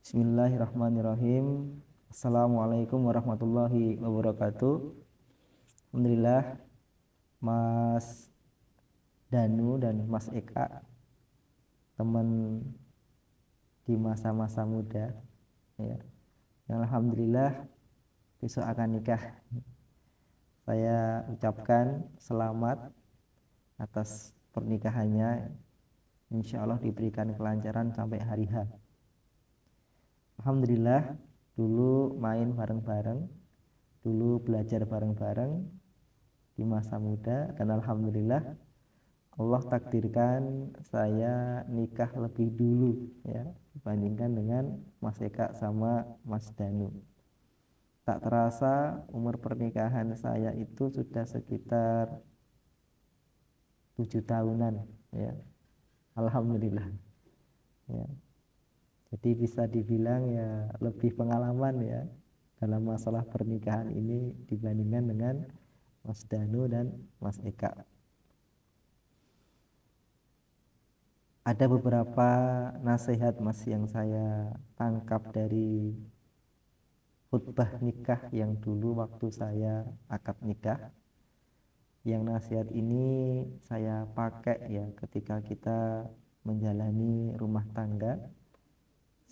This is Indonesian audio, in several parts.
Bismillahirrahmanirrahim. Assalamualaikum warahmatullahi wabarakatuh. Alhamdulillah, Mas Danu dan Mas Eka, teman di masa-masa muda, ya. Yang alhamdulillah besok akan nikah. Saya ucapkan selamat atas pernikahannya. Insya Allah diberikan kelancaran sampai hari H. Alhamdulillah, dulu main bareng-bareng, dulu belajar bareng-bareng di masa muda, dan alhamdulillah Allah takdirkan saya nikah lebih dulu, ya, dibandingkan dengan Mas Eka sama Mas Danu. Tak terasa umur pernikahan saya itu sudah sekitar 7 tahunan, ya. Alhamdulillah, ya. Jadi bisa dibilang ya lebih pengalaman, ya, dalam masalah pernikahan ini dibandingkan dengan Mas Danu dan Mas Eka. Ada beberapa nasihat Mas yang saya tangkap dari khutbah nikah yang dulu waktu saya akad nikah. Yang nasihat ini saya pakai ya ketika kita menjalani rumah tangga,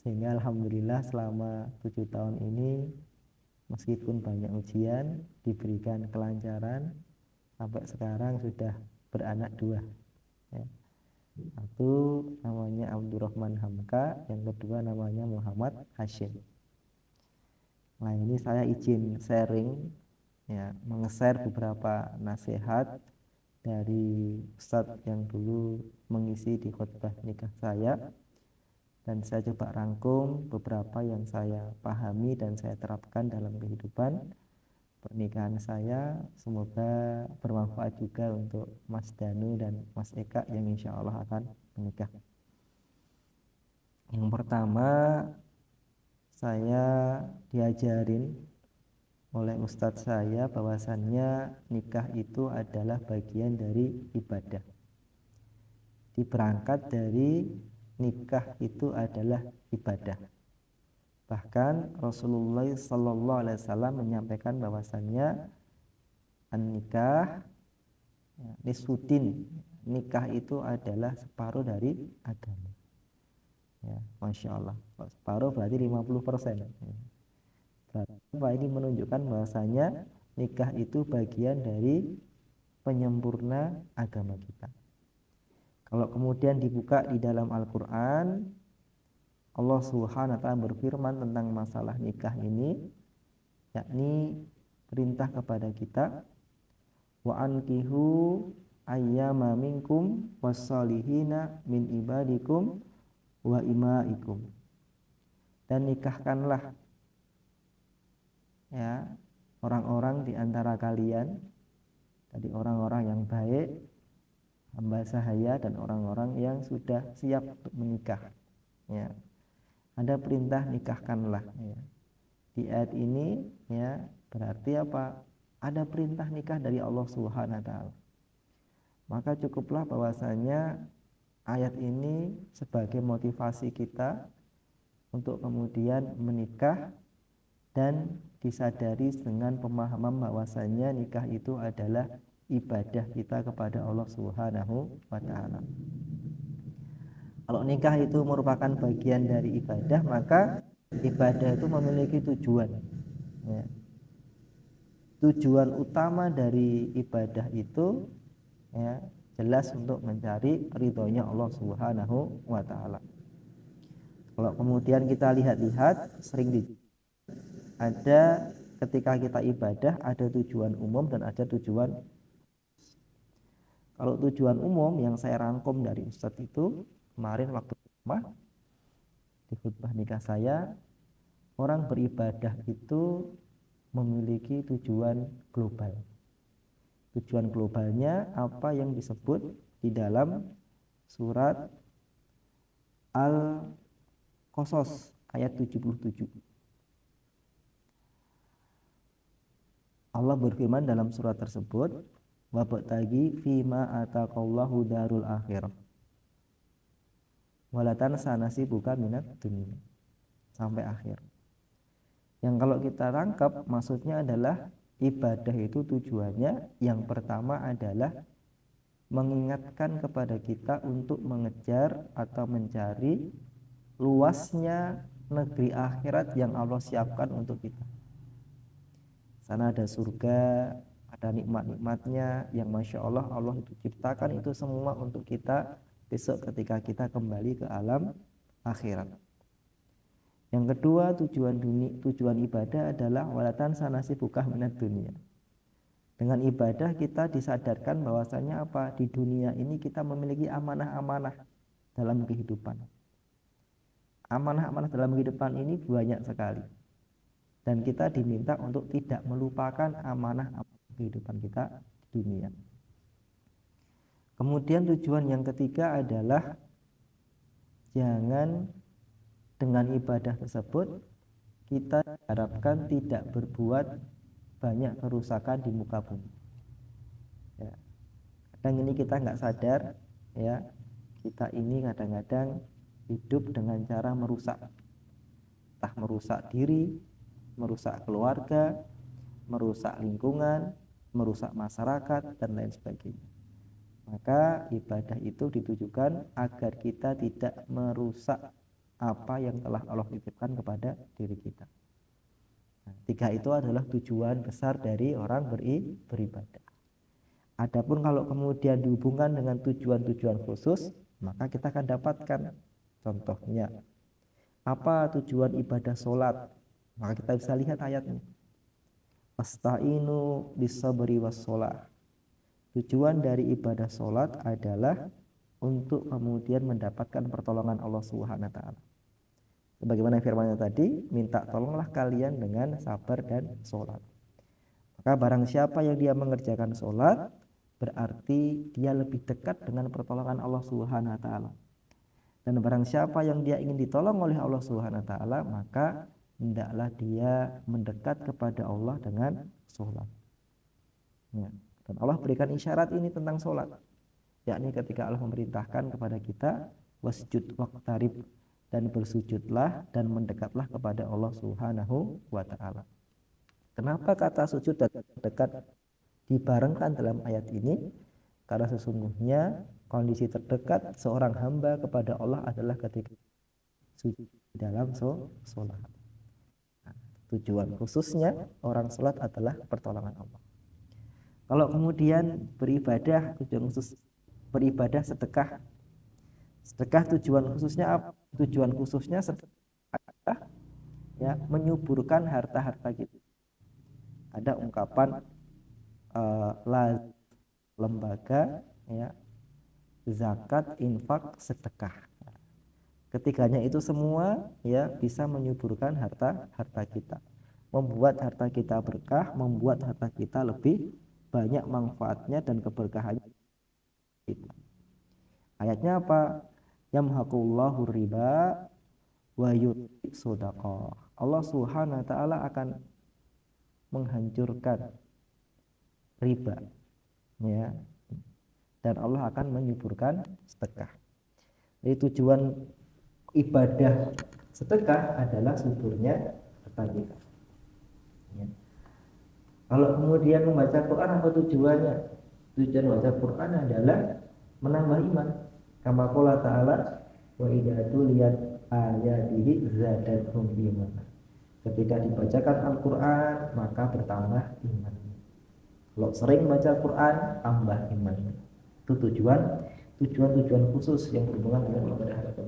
sehingga alhamdulillah selama 7 tahun ini meskipun banyak ujian diberikan kelancaran, sampai sekarang sudah beranak 2, ya. Satu namanya Abdurrahman Hamka, yang kedua namanya Muhammad Hashim. Nah, ini saya izin sharing, ya, menge-share beberapa nasihat dari Ustadz yang dulu mengisi di khutbah nikah saya, dan saya coba rangkum beberapa yang saya pahami dan saya terapkan dalam kehidupan pernikahan saya. Semoga bermanfaat juga untuk Mas Danu dan Mas Eka yang insya Allah akan menikah. Yang pertama, saya diajarin oleh Ustadz saya bahwasannya nikah itu adalah bagian dari ibadah. Diberangkat dari nikah itu adalah ibadah. Bahkan Rasulullah SAW menyampaikan bahwasannya an-nikah nisfuddin, nikah itu adalah separuh dari agama. Ya, Masya Allah. Separuh berarti 50%. Berarti ini menunjukkan bahwasanya nikah itu bagian dari penyempurna agama kita. Kalau kemudian dibuka di dalam Al-Quran, Allah Subhanahu wa ta'ala berfirman tentang masalah nikah ini, yakni perintah kepada kita, wa ankihu ayyama minkum wassalihina min ibadikum wa imaikum, dan nikahkanlah, ya, orang-orang di antara kalian, tadi orang-orang yang baik, hamba sahaya, dan orang-orang yang sudah siap untuk menikah, ya. Ada perintah nikahkanlah, ya. Di ayat ini, ya, berarti apa? Ada perintah nikah dari Allah Subhanahu wa ta'ala. Maka cukuplah bahwasanya ayat ini sebagai motivasi kita untuk kemudian menikah, dan disadari dengan pemahaman bahwasanya nikah itu adalah ibadah kita kepada Allah Subhanahu wa ta'ala. Kalau nikah itu merupakan bagian dari ibadah, maka ibadah itu memiliki tujuan, ya. Tujuan utama dari ibadah itu, ya, jelas untuk mencari ridhonya Allah Subhanahu wa ta'ala. Kalau kemudian kita lihat-lihat, sering ada ketika kita ibadah ada tujuan umum dan ada tujuan. Kalau tujuan umum yang saya rangkum dari Ustadz itu kemarin waktu di khutbah nikah saya, orang beribadah itu memiliki tujuan global. Tujuan globalnya apa yang disebut di dalam surat Al-Qasas ayat 77. Allah berfirman dalam surat tersebut, wabtaghi fima ataqallahu darul akhirah wala tansa nasibuka minad dunya. sampai akhir. Yang kalau kita tangkap maksudnya adalah ibadah itu tujuannya yang pertama adalah mengingatkan kepada kita untuk mengejar atau mencari luasnya negeri akhirat yang Allah siapkan untuk kita. Sana ada surga, ada nikmat-nikmatnya yang Masya Allah Allah itu ciptakan itu semua untuk kita besok ketika kita kembali ke alam akhirat. Yang kedua, tujuan ibadah adalah walatan sanasi bukah minat dunia. Dengan ibadah kita disadarkan bahwasanya apa? Di dunia ini kita memiliki amanah-amanah dalam kehidupan. Amanah-amanah dalam kehidupan ini banyak sekali. Dan kita diminta untuk tidak melupakan amanah kehidupan kita di dunia. Kemudian tujuan yang ketiga adalah jangan dengan ibadah tersebut kita harapkan tidak berbuat banyak kerusakan di muka bumi. Ya. Kadang ini kita nggak sadar, ya kita ini kadang-kadang hidup dengan cara merusak, entah merusak diri, merusak keluarga, merusak lingkungan, merusak masyarakat, dan lain sebagainya. Maka ibadah itu ditujukan agar kita tidak merusak apa yang telah Allah titipkan kepada diri kita. Nah, tiga itu adalah tujuan besar dari orang beribadah. Adapun kalau kemudian dihubungkan dengan tujuan-tujuan khusus, maka kita akan dapatkan contohnya. Apa tujuan ibadah sholat? Maka kita bisa lihat ayatnya. Asta'inu bisabri wassholah. Tujuan dari ibadah sholat adalah untuk kemudian mendapatkan pertolongan Allah Subhanahu wa taala. Sebagaimana firman-Nya tadi, minta tolonglah kalian dengan sabar dan sholat. Maka barang siapa yang dia mengerjakan sholat, berarti dia lebih dekat dengan pertolongan Allah Subhanahu wa taala. Dan barang siapa yang dia ingin ditolong oleh Allah Subhanahu wa taala, maka hendaklah dia mendekat kepada Allah dengan sholat. Ya. Dan Allah berikan isyarat ini tentang sholat, yakni ketika Allah memerintahkan kepada kita wasjud waqtarib, dan bersujudlah dan mendekatlah kepada Allah Subhanahu wa taala. Kenapa kata sujud dan dekat dibarengkan dalam ayat ini? Karena sesungguhnya kondisi terdekat seorang hamba kepada Allah adalah ketika sujud dalam sholat. Nah, tujuan khususnya orang sholat adalah pertolongan Allah. Kalau kemudian beribadah, tujuan khusus beribadah sedekah. Sedekah tujuan khususnya apa? Tujuan khususnya sedekah ya menyuburkan harta-harta kita. Ada ungkapan lembaga ya zakat, infak, sedekah. Ketiganya itu semua ya bisa menyuburkan harta kita, membuat harta kita berkah, membuat harta kita lebih banyak manfaatnya dan keberkahannya kita. Ayatnya apa? Yamhaqullahu riba wa yuti shadaqah. Allah Subhanahu wa taala akan menghancurkan riba ya. Dan Allah akan menyuburkan sedekah. Jadi tujuan ibadah sedekah adalah suburnya harta kita. Ya. Kalau kemudian membaca Quran apa tujuannya? Tujuan membaca Quran adalah menambah iman. Kama qala ta'ala wa idza tuliyat ayatihi zadatuhum imana. Ketika dibacakan Al-Qur'an maka bertambah iman. Kalau sering baca Al-Qur'an tambah iman. Itu tujuan khusus yang berhubungan dengan ibadah harta.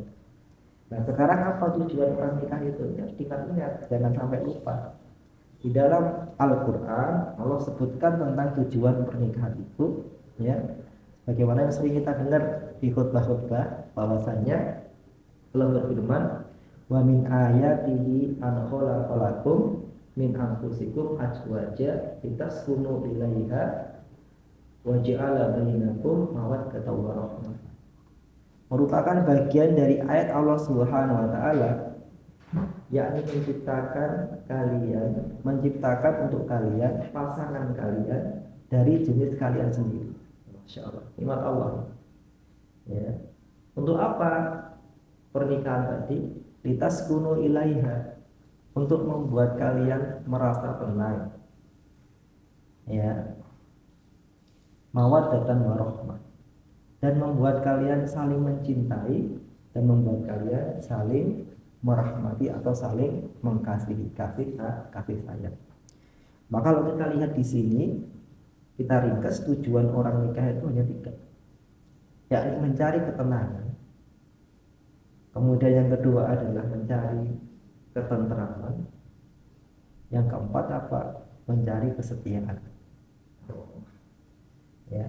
Nah, sekarang apa tujuan pernikaah itu? Ya, ingat, jangan sampai lupa. Di dalam Al-Qur'an Allah sebutkan tentang tujuan pernikahan itu ya. Bagaimana yang sering kita dengar di khutbah-khutbah bahwasanya Allah berfirman wa min ayatihi an khalaqalakum min anfusikum azwaja litaskunu ilaiha wa ja'ala bainakum mawaddatan wa rahmah. Merupakan bagian dari ayat Allah Subhanahu wa taala yakni menciptakan untuk kalian pasangan kalian dari jenis kalian sendiri. Masya Allah, nikmat Allah. Ya. Untuk apa pernikahan tadi? litaskunu ilaiha, untuk membuat kalian merasa tenang, ya, mawaddatan warahmah, dan membuat kalian saling mencintai, dan membuat kalian saling merahmati atau saling mengasihi, kasih sayang. Maka kalau kita lihat di sini, kita ringkas tujuan orang nikah itu hanya 3, yakni mencari ketenangan. Kemudian yang kedua adalah mencari ketentraman. Yang keempat apa? Mencari kesetiaan. Ya,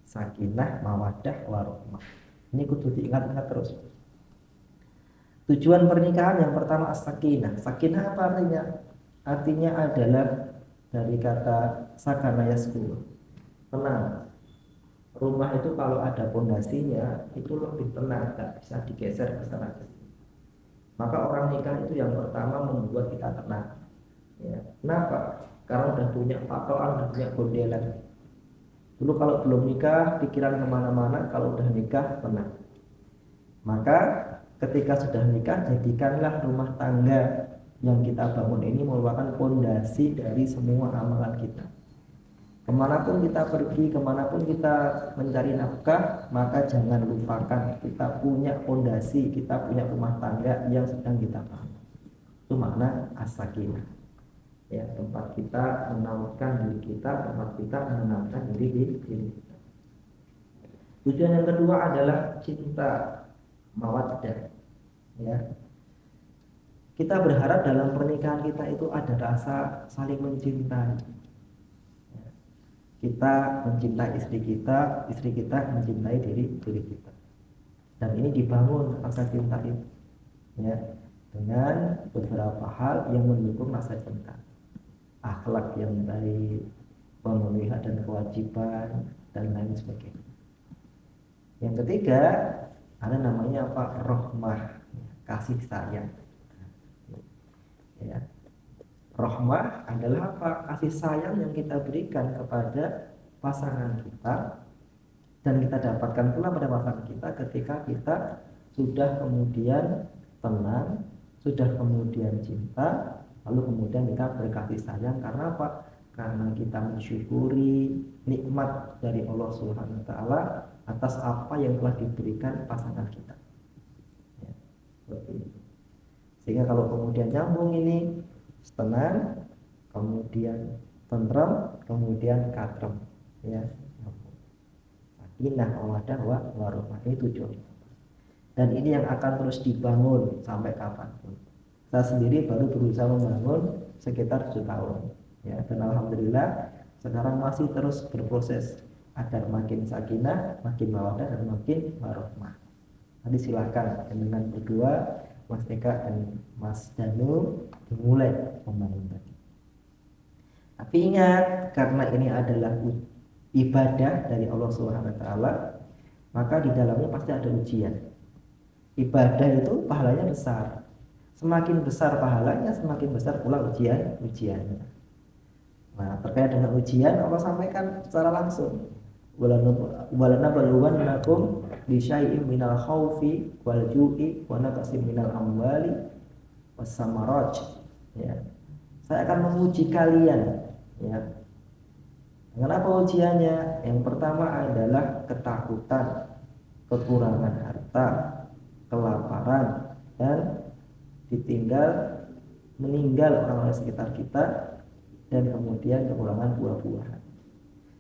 sakinah, mawaddah, warahmah. Ini kudu diingat-ingat terus. Tujuan pernikahan yang pertama as-sakinah. Sakinah apa artinya? Artinya adalah dari kata sakana yaskun, tenang. Rumah itu kalau ada pondasinya itu lebih tenang, nggak bisa digeser ke sana ke sini. Maka orang nikah itu yang pertama membuat kita tenang. Ya. Kenapa? Karena udah punya patokan, udah punya gondelan. Dulu kalau belum nikah pikiran kemana-mana, kalau udah nikah tenang. Maka ketika sudah nikah, jadikanlah rumah tangga yang kita bangun ini merupakan pondasi dari semua amalan kita. Kemanapun kita pergi, kemanapun kita mencari nafkah, maka jangan lupakan kita punya pondasi, kita punya rumah tangga yang sedang kita bangun. Itu makna as-sakinah. Ya, tempat kita menenangkan diri kita, tempat kita menenangkan diri kita. Tujuan yang kedua adalah cinta, mawaddah. Ya. Kita berharap dalam pernikahan kita itu ada rasa saling mencintai. Kita mencintai istri kita mencintai diri kita. Dan ini dibangun rasa cinta itu, ya, dengan beberapa hal yang mendukung rasa cinta. Akhlak yang baik, pemenuhi hak dan kewajiban, dan lain sebagainya. Yang ketiga, ada namanya apa? Rahmah, kasih sayang. Ya. Rahmah adalah apa? Kasih sayang yang kita berikan kepada pasangan kita, dan kita dapatkan pula pada pasangan kita ketika kita sudah kemudian tenang, sudah kemudian cinta, lalu kemudian kita berkasih sayang. Karena apa? Karena kita mensyukuri nikmat dari Allah Subhanahu wa taala atas apa yang telah diberikan pasangan kita. Ya, seperti itu. Sehingga kalau kemudian nyambung ini, tenang, kemudian tentram, kemudian katrem, ya. Sakinah, mawaddah, warahmah, ini tujuan. Dan ini yang akan terus dibangun sampai kapanpun. Saya sendiri baru berusaha membangun sekitar 7 tahun, ya. Dan alhamdulillah sekarang masih terus berproses agar makin sakinah, makin mawaddah, dan makin warahmah. Nanti silakan dengan berdua, Mas Eka dan Mas Danu, dimulai membangun tadi. Tapi ingat, karena ini adalah ibadah dari Allah Subhanahu wa taala, maka di dalamnya pasti ada ujian. Ibadah itu pahalanya besar. Semakin besar pahalanya, semakin besar pula ujiannya. Nah, terkait dengan ujian, Allah sampaikan secara langsung. Walanabluwannakum bisyai'im minal khaufi wal ju'i wa naqsin minal amwali was samarat. Ya. Saya akan menguji kalian, ya. Dengan apa ujiannya? Yang pertama adalah ketakutan, kekurangan harta, kelaparan, dan meninggal orang-orang sekitar kita, dan kemudian kekurangan buah-buahan.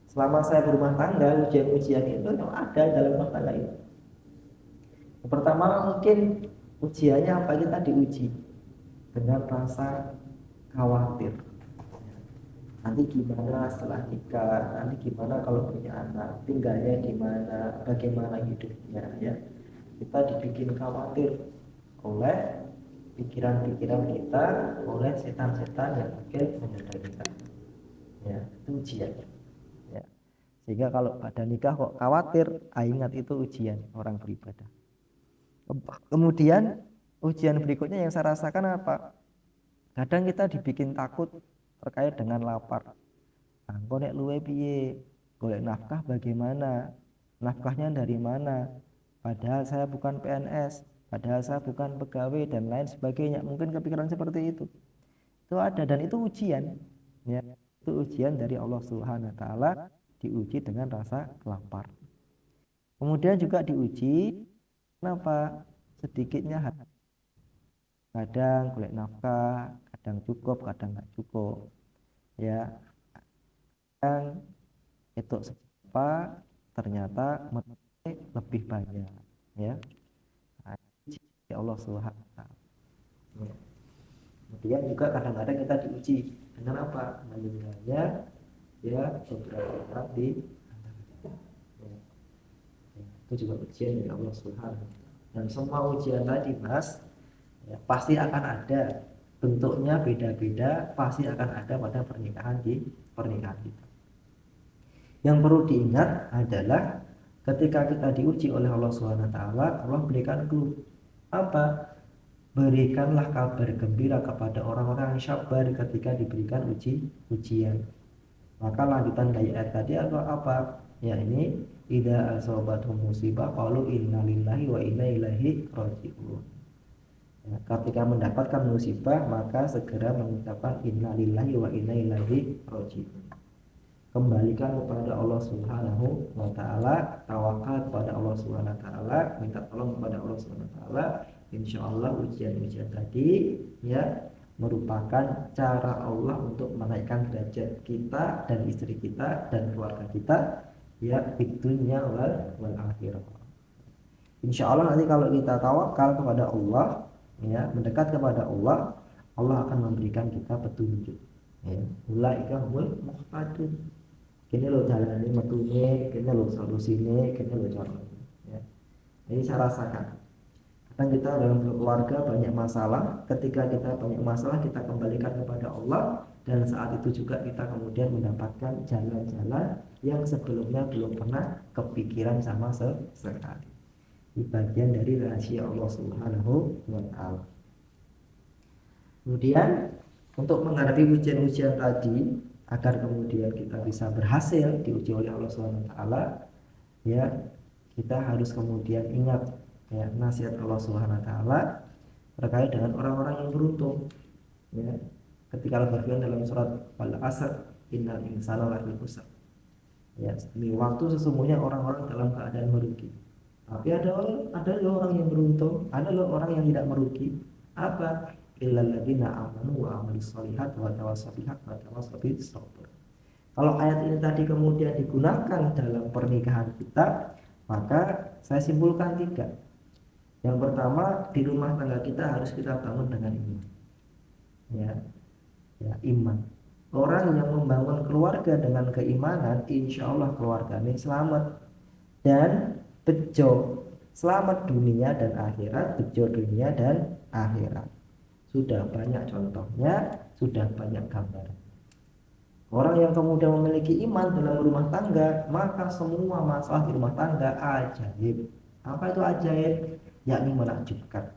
Selama saya berumah tangga, ujian-ujian itu ada dalam rumah tangga itu. Yang pertama mungkin ujiannya apa? Kita diuji dengan rasa khawatir. Nanti gimana setelah nikah? Nanti gimana kalau punya anak? Tinggalnya di mana? Bagaimana hidupnya? Ya, kita dibikin khawatir oleh pikiran-pikiran kita, oleh setan-setan yang mungkin menyertai kita. Ya, itu ujian. Ya. Sehingga kalau pada nikah kok khawatir, ingat itu ujian orang beribadah. Kemudian ujian berikutnya yang saya rasakan apa? Kadang kita dibikin takut terkait dengan lapar. Golek luwe piye? Golek nafkah bagaimana? Nafkahnya dari mana? Padahal saya bukan PNS. padahal saya bukan pegawai dan lain sebagainya. Mungkin kepikiran seperti itu ada, dan itu ujian, ya, itu ujian dari Allah Subhanahu wa taala, diuji dengan rasa lapar. Kemudian juga diuji kenapa sedikitnya hati, kadang golek nafkah, kadang cukup, kadang nggak cukup, ya, kadang itu apa ternyata lebih banyak, ya. Nah, uji Allah Subhanahu wa taala. Ya. Kemudian juga kadang-kadang kita diuji dengan apa? Meninggalnya ya beberapa orang di ya. Itu juga ujian dari Allah Subhanahu wa taala. Dan semua ujian tadi, Mas, ya, pasti akan ada, bentuknya beda-beda, pasti akan ada pada pernikahan kita. Yang perlu diingat adalah ketika kita diuji oleh Allah Subhanahu wa taala, Allah berikan clue. Apa? Berikanlah kabar gembira kepada orang-orang yang sabar ketika diberikan ujian. Maka lanjutan dari ayat tadi apa? Ya, ini idza asabathum musibah qalu inna lillahi wa inna ilaihi raji'un. Ya, ketika mendapatkan musibah maka segera mengucapkan inna lillahi wa inna ilaihi raji'un. Kembalikan kepada Allah Subhanahu wa taala, tawakal kepada Allah Subhanahu wa taala, minta tolong kepada Allah Subhanahu wa taala. Insyaallah ujian-ujian tadi ya merupakan cara Allah untuk menaikkan derajat kita dan istri kita dan keluarga kita ya di dunia wal akhirah. Insyaallah nanti kalau kita tawakal kepada Allah ya, mendekat kepada Allah, Allah akan memberikan kita petunjuk. Ya, ulaika humul muhtadun. Kini lo jalan ini metune, kini lo solusinya, kini lo caranya. Ya. Ini saya rasakan. Kadang kita dalam keluarga banyak masalah, ketika kita banyak masalah kita kembalikan kepada Allah, dan saat itu juga kita kemudian mendapatkan jalan-jalan yang sebelumnya belum pernah kepikiran sama sekali. Ini bagian dari rahasia Allah Subhanahu wa taala. Kemudian untuk menghadapi ujian-ujian tadi agar kemudian kita bisa berhasil diuji oleh Allah Subhanahu wa taala, ya, kita harus kemudian ingat ya nasihat Allah Subhanahu wa taala terkait dengan orang-orang yang beruntung. Ya, ketika Allah berfirman dalam surat Al-Asr, innal insana lafi khusr. Ya, demi waktu sesungguhnya orang-orang dalam keadaan merugi. Tapi ada orang yang beruntung, ada orang yang tidak merugi. Apa? Illal ladzina amanu wa amilus sholihat wa tawassaw bil haqqi wa tawassaw bis sabr. Kalau ayat ini tadi kemudian digunakan dalam pernikahan kita, maka saya simpulkan 3. Yang pertama, di rumah tangga kita harus kita bangun dengan iman. Ya, iman. Orang yang membangun keluarga dengan keimanan, insya Allah keluarganya selamat dan bejo, selamat dunia dan akhirat, bejo dunia dan akhirat. Sudah banyak contohnya, sudah banyak gambaran. Orang yang kemudian memiliki iman dalam rumah tangga, maka semua masalah di rumah tangga ajaib. Apa itu ajaib? Yakni menakjubkan.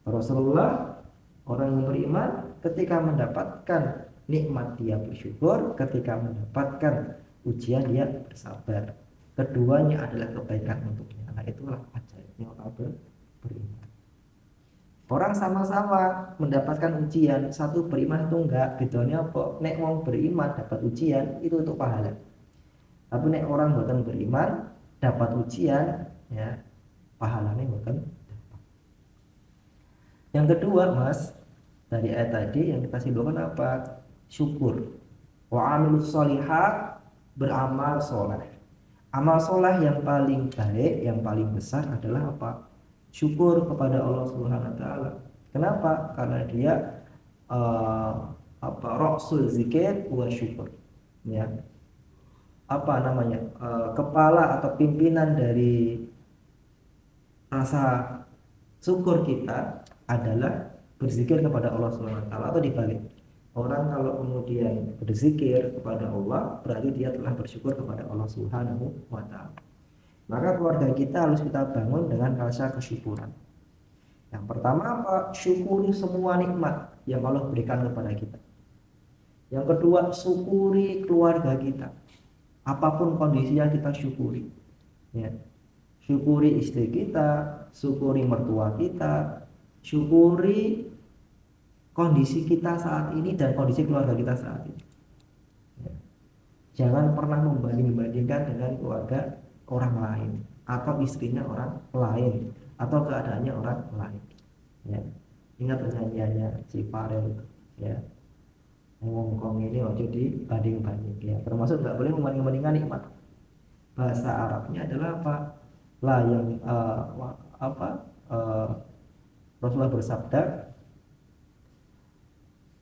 Rasulullah, orang yang beriman, ketika mendapatkan nikmat dia bersyukur, ketika mendapatkan ujian dia bersabar. Keduanya adalah kebaikan untuknya. Nah, itulah ajaibnya orang beriman. Orang sama-sama mendapatkan ujian, satu beriman itu enggak, bedanya apa? Nek wong beriman dapat ujian itu untuk pahala. Tapi nek orang bukan beriman dapat ujian, ya pahalanya bukan dapat. Yang kedua, Mas, dari ayat tadi yang kita simpulkan apa? Syukur. Wa amilus sholihat, beramal soleh. Amal soleh yang paling baik, yang paling besar adalah apa? Syukur kepada Allah Subhanahu wa taala. Kenapa? Karena dia rasul zikir wa syukur. Ya. Apa namanya? Kepala atau pimpinan dari rasa syukur kita adalah berzikir kepada Allah Subhanahu wa taala, atau dibalik. Orang kalau kemudian berzikir kepada Allah berarti dia telah bersyukur kepada Allah Subhanahu wa taala. Maka keluarga kita harus kita bangun dengan rasa kesyukuran. Yang pertama apa? Syukuri semua nikmat yang Allah berikan kepada kita. Yang kedua, syukuri keluarga kita. Apapun kondisinya kita syukuri. Ya. Syukuri istri kita, syukuri mertua kita, syukuri kondisi kita saat ini dan kondisi keluarga kita saat ini. Ya. Jangan pernah membanding-bandingkan dengan keluarga orang lain atau istrinya orang lain atau keadaannya orang lain. Ya. Ingat nyanyiannya si Farel, ya, ngomong ini waktu dibanding-banding, ya. Termasuk nggak boleh membanding-bandingkan nikmat. Bahasa Arabnya adalah apa? Lah yang Rasulullah bersabda,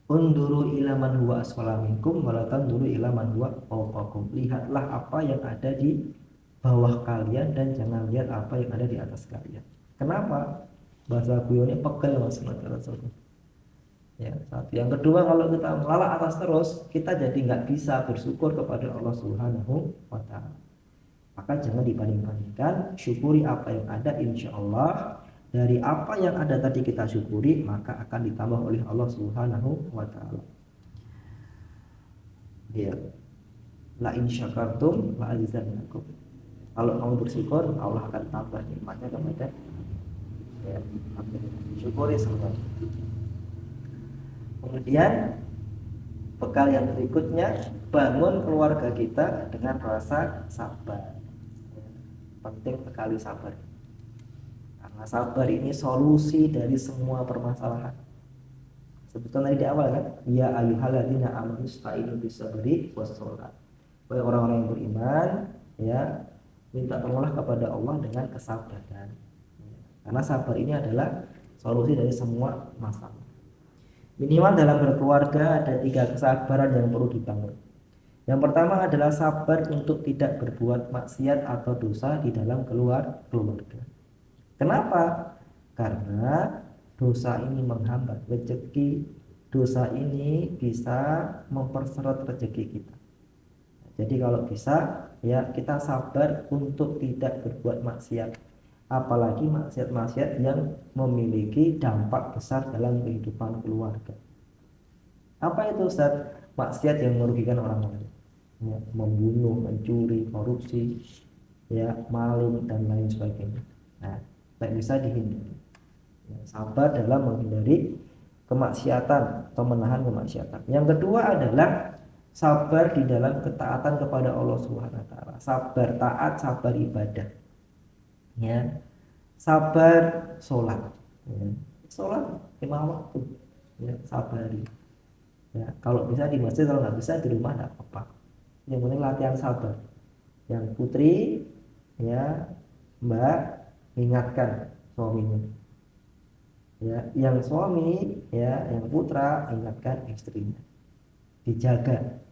unduru ila man huwa asfala minkum wa la tanduru ila man huwa fawqakum. Lihatlah apa yang ada di bawah kalian dan jangan lihat apa yang ada di atas kalian. Kenapa? Bahasa guyonnya pegel Mas Rasulullah. Ya, satu. Yang kedua, kalau kita melalak atas terus, kita jadi nggak bisa bersyukur kepada Allah Subhanahu wa Ta'ala. Maka jangan dibanding-bandingkan, syukuri apa yang ada, insya Allah dari apa yang ada tadi kita syukuri, maka akan ditambah oleh Allah Subhanahu wa Ta'ala. Ya. La in syakartum la azidannakum. Kalau kamu bersyukur, Allah akan tambah nikmatnya kepada, ya, syukuri semua. Kemudian bekal yang berikutnya, bangun keluarga kita dengan rasa sabar. Penting sekali sabar, karena sabar ini solusi dari semua permasalahan. Sebetulnya di awal kan, ya ayyuhalladzina amanu ista'inu bis-sabri was-shalah. Wahai orang-orang yang beriman, ya, minta tolonglah kepada Allah dengan kesabaran. Karena sabar ini adalah solusi dari semua masalah. Minimal dalam berkeluarga ada 3 kesabaran yang perlu dibangun. Yang pertama adalah sabar untuk tidak berbuat maksiat atau dosa di dalam keluarga. Kenapa? Karena dosa ini menghambat rezeki, dosa ini bisa memperseret rezeki kita. Jadi kalau bisa, ya, kita sabar untuk tidak berbuat maksiat, apalagi maksiat-maksiat yang memiliki dampak besar dalam kehidupan keluarga. Apa itu, Ustaz? Maksiat yang merugikan orang lain, ya, membunuh, mencuri, korupsi, ya, maling dan lain sebagainya. Nah, tidak bisa dihindari. Ya, sabar dalam menghindari kemaksiatan atau menahan kemaksiatan. Yang kedua adalah sabar di dalam ketaatan kepada Allah Subhanahu wa Ta'ala. Sabar taat, sabar ibadah. Ya. Sabar sholat. Ya. Sholat 5 waktu. Ya, sabari. Ya, kalau bisa di masjid, kalau nggak bisa di rumah nggak apa-apa. Yang penting latihan sabar. Yang putri, ya, Mbak, ingatkan suaminya. Ya, yang suami, ya, yang putra, ingatkan istrinya. Dijaga,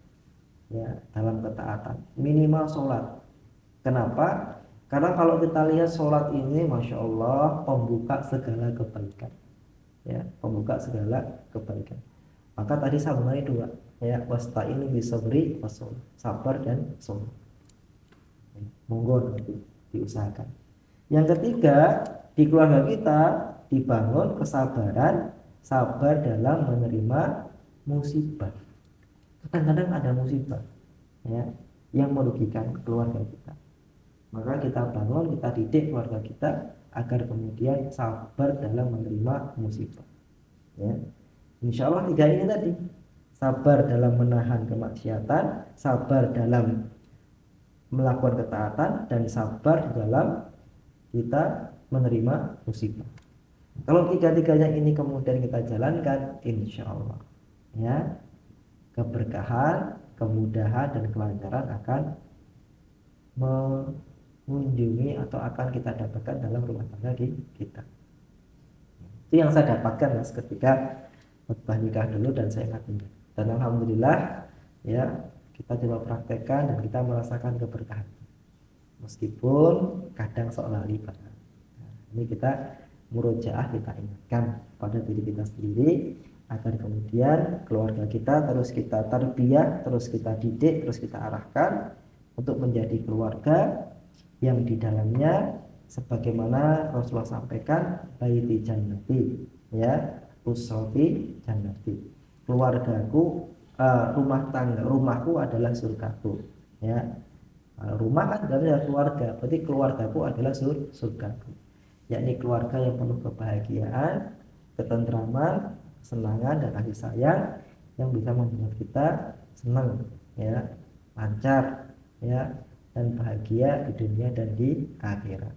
ya, dalam ketaatan. Minimal sholat. Kenapa? Karena kalau kita lihat sholat ini, masya Allah, pembuka segala kebaikan. Ya, pembuka segala kebaikan. Maka tadi sambungannya 2, ya, wasta'inu bisabri wassalah, sabar dan sholat. Monggo nanti diusahakan. Yang ketiga, di keluarga kita dibangun kesabaran, sabar dalam menerima musibah. Kadang-kadang ada musibah, ya, yang merugikan keluarga kita. Maka kita bangun, kita didik keluarga kita agar kemudian sabar dalam menerima musibah. Ya. Insya Allah 3 ini tadi, sabar dalam menahan kemaksiatan, sabar dalam melakukan ketaatan, dan sabar dalam kita menerima musibah. Kalau 3-3-nya ini kemudian kita jalankan, insya Allah, ya, keberkahan, kemudahan, dan kelancaran akan mengunjungi atau akan kita dapatkan dalam rumah tangga kita. Itu yang saya dapatkan, Mas, ketika khutbah nikah dulu dan saya ingat ini. Dan alhamdulillah, ya, kita coba praktekkan dan kita merasakan keberkahan. Meskipun kadang sok lali, Pak. Nah, ini kita murojaah, kita ingatkan pada diri kita sendiri agar kemudian keluarga kita terus kita tarbiyah, terus kita didik, terus kita arahkan untuk menjadi keluarga yang di dalamnya sebagaimana Rasulullah sampaikan, baiti jannati, ya, usrati jannati. Keluargaku, rumah tangga, rumahku adalah surgaku, ya. Rumah adalah keluarga, berarti keluargaku adalah surgaku. yakni keluarga yang penuh kebahagiaan, ketentraman, kesenangan dan kasih sayang yang bisa membuat kita senang, ya, lancar, ya, dan bahagia di dunia dan di akhirat.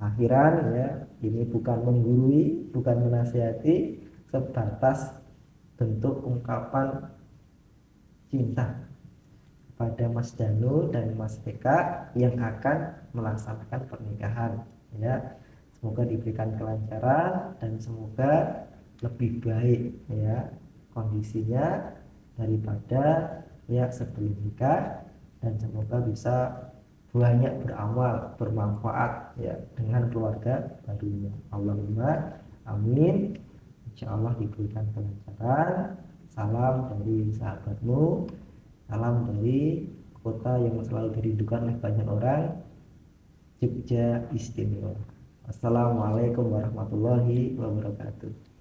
Akhiran, ya, ini bukan menggurui, bukan menasihati, sebatas bentuk ungkapan cinta kepada Mas Danu dan Mas Eka yang akan melaksanakan pernikahan, ya. Semoga diberikan kelancaran dan semoga lebih baik, ya, kondisinya daripada ya sebelum nikah, dan semoga bisa banyak beramal bermanfaat, ya, dengan keluarga barunya. Allahumma amin. Insya Allah diberikan kelancaran. Salam dari sahabatmu, salam dari kota yang selalu dirindukan oleh banyak orang, Jogja Istimewa. Assalamualaikum warahmatullahi wabarakatuh.